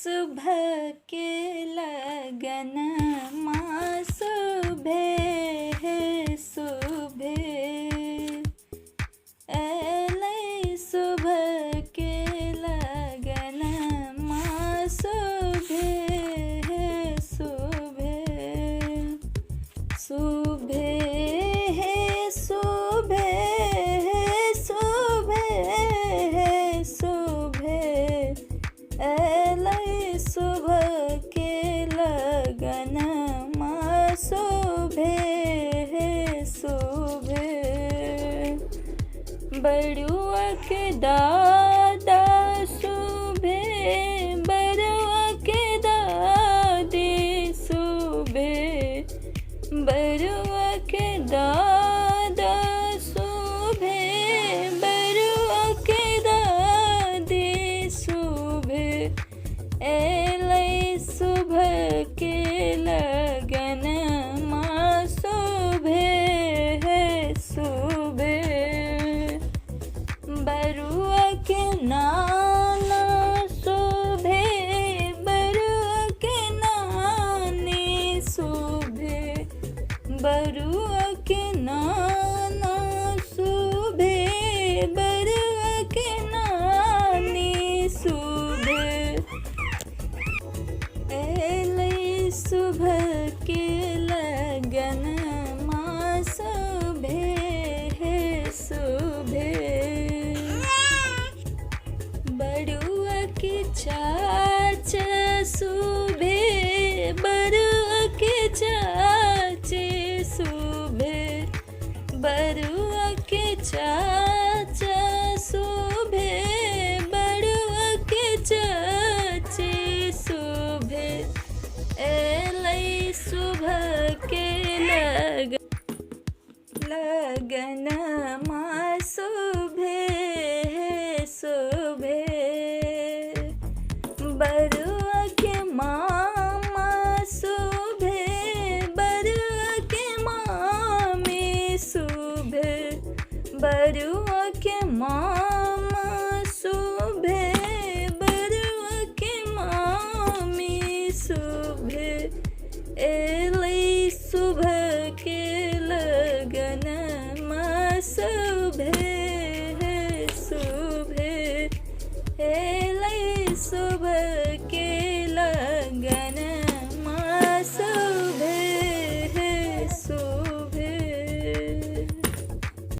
सुबह के लगन माँ सुबह है सुबह एलै सुबह के लगन माँ सुबह है सुबह सुबह है सुबह है सुबह है सुबह एलै सुबह के लगन माँ सुबह है सुबह बड़ुआ के दादा सुबह बड़ुआ के दादी सुबह बड़ुआ के दादा सुबह बड़ुआ के दादी सुबह एलै सुबह के लगन माँ सुबह है सुबह बरुआ के नाना सुबह बरुआ के नानी सुबह बरुआ के नाना सुबह बरुआ के नानी सुबह एलै सुबह के लगन माँ सुबह है सुबह बड़ुआ के चाचा सुबह बड़ुआ के चाची सुबह बड़ुआ के चाचा सुबह बड़ुआ के चाची सुबह एलै सुबह के लगन माँ सुबह है सुबह बरुआ के मामा सुबह बरुआ के मामी सुबह बरुआ के मामा सुबह बरुआ के मामी सुबह एलै सुबह के लगन माँ सुबह है सुबह